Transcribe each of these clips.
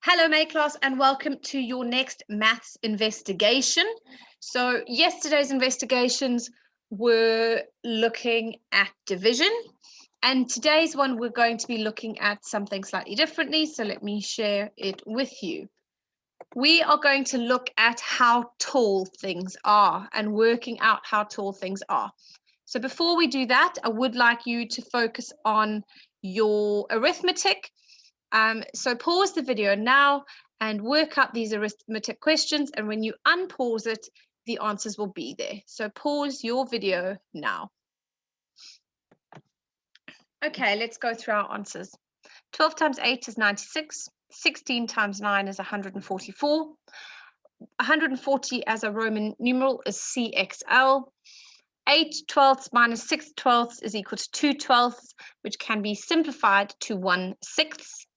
Hello, May class, and welcome to your next maths investigation. So yesterday's investigations were looking at division, and today's one we're going to be looking at something slightly differently. So let me share it with you. We are going to look at how tall things are and working out how tall things are. So before we do that, I would like you to focus on your arithmetic. So pause the video now and work out these arithmetic questions. And when you unpause it, the answers will be there. So pause your video now. Okay, let's go through our answers. 12 times 8 is 96. 16 times 9 is 144. 140 as a Roman numeral is CXL. 8 twelfths minus 6 twelfths is equal to 2 twelfths, which can be simplified to 1/6.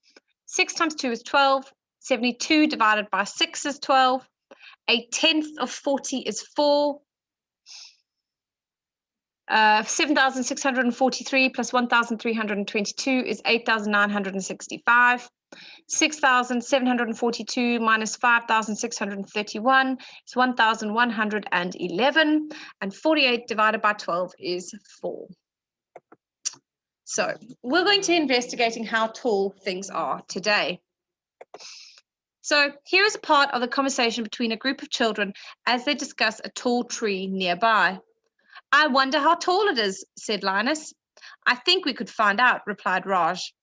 6 times 2 is 12. 72 divided by 6 is 12. 1/10 of 40 is 4. 7,643 plus 1,322 is 8,965. 6,742 minus 5,631 is 1,111. And 48 divided by 12 is 4. So we're going to be investigating how tall things are today. So here is a part of the conversation between a group of children as they discuss a tall tree nearby. "I wonder how tall it is," said Linus. "I think we could find out," replied Raj.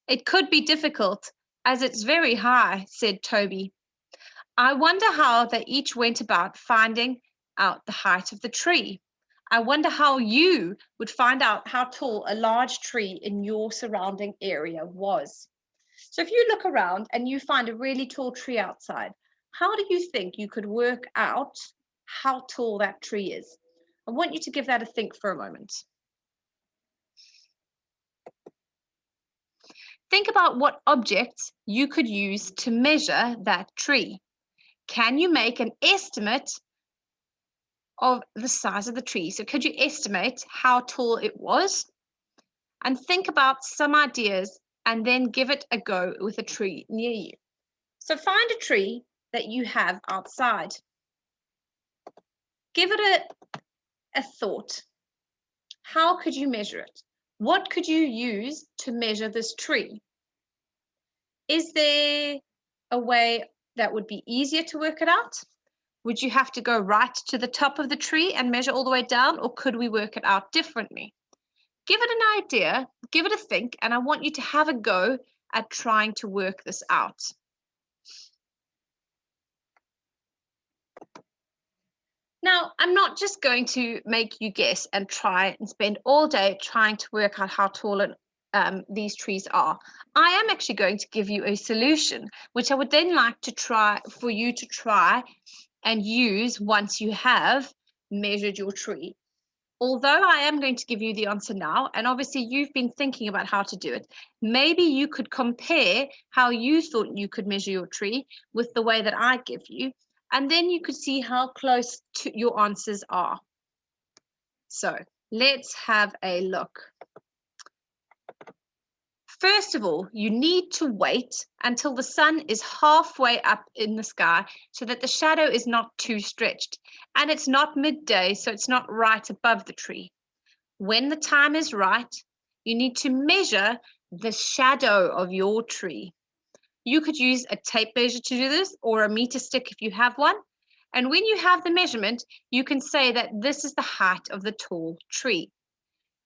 "It could be difficult, as it's very high," said Toby. "I wonder how they each went about finding out the height of the tree. I wonder how you would find out how tall a large tree in your surrounding area was." So if you look around and you find a really tall tree outside, how do you think you could work out how tall that tree is? I want you to give that a think for a moment. Think about what objects you could use to measure that tree. Can you make an estimate of the size of the tree? So could you estimate how tall it was? And think about some ideas and then give it a go with a tree near you. So find a tree that you have outside. Give it a thought. How could you measure it? What could you use to measure this tree? Is there a way that would be easier to work it out? Would you have to go right to the top of the tree and measure all the way down, or could we work it out differently? Give it an idea, give it a think, and I want you to have a go at trying to work this out. Now, I'm not just going to make you guess and try and spend all day trying to work out how tall these trees are. I am actually going to give you a solution, which I would then like to try for you to try and use once you have measured your tree. Although I am going to give you the answer now, and obviously you've been thinking about how to do it, maybe you could compare how you thought you could measure your tree with the way that I give you, and then you could see how close to your answers are. So let's have a look. First of all, you need to wait until the sun is halfway up in the sky so that the shadow is not too stretched. And it's not midday, so it's not right above the tree. When the time is right, you need to measure the shadow of your tree. You could use a tape measure to do this, or a meter stick if you have one. And when you have the measurement, you can say that this is the height of the tall tree.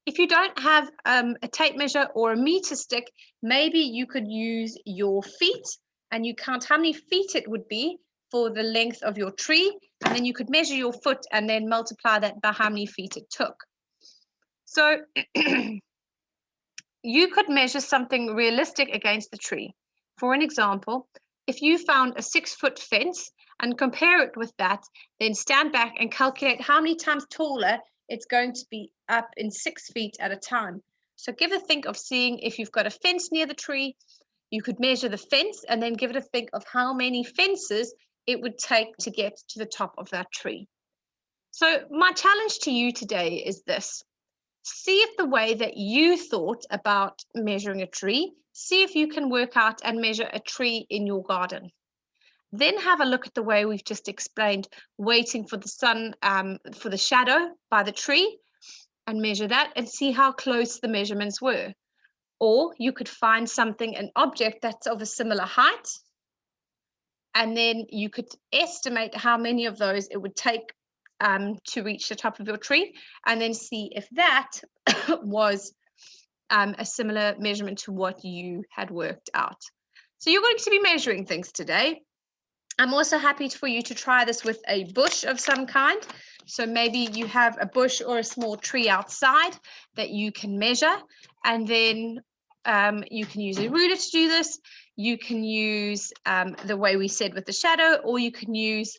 If you don't have a tape measure or a meter stick, maybe you could use your feet and you count how many feet it would be for the length of your tree, and then you could measure your foot and then multiply that by how many feet it took. So you could measure something realistic against the tree. For an example, if you found a 6-foot fence and compare it with that, then stand back and calculate how many times taller it's going to be up in 6 feet at a time. So give a think of seeing if you've got a fence near the tree, you could measure the fence and then give it a think of how many fences it would take to get to the top of that tree. So my challenge to you today is this. see if the way that you thought about measuring a tree, see if you can work out and measure a tree in your garden. Then have a look at the way we've just explained, waiting for the sun, for the shadow by the tree, and measure that and see how close the measurements were. Or you could find something, an object that's of a similar height, and then you could estimate how many of those it would take to reach the top of your tree, and then see if that was a similar measurement to what you had worked out. So you're going to be measuring things today. I'm also happy for you to try this with a bush of some kind. So maybe you have a bush or a small tree outside that you can measure, and then you can use a ruler to do this. You can use the way we said with the shadow, or you can use,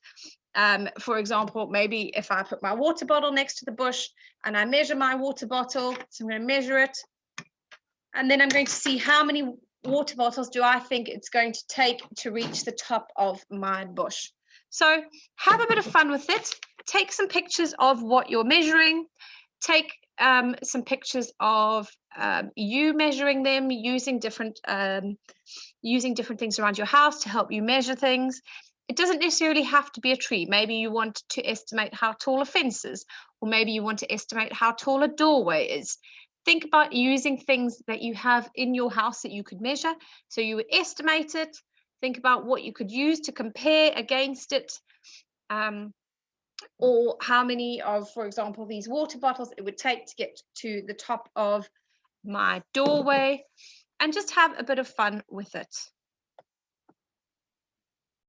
for example, maybe if I put my water bottle next to the bush and I measure my water bottle, so I'm going to measure it, and then I'm going to see how many water bottles do I think it's going to take to reach the top of my bush. So have a bit of fun with it. Take some pictures of what you're measuring. Take some pictures of you measuring them, using different things around your house to help you measure things. It doesn't necessarily have to be a tree. Maybe you want to estimate how tall a fence is, or maybe you want to estimate how tall a doorway is. Think about using things that you have in your house that you could measure. So you would estimate it, think about what you could use to compare against it, or how many of, for example, these water bottles it would take to get to the top of my doorway, and just have a bit of fun with it.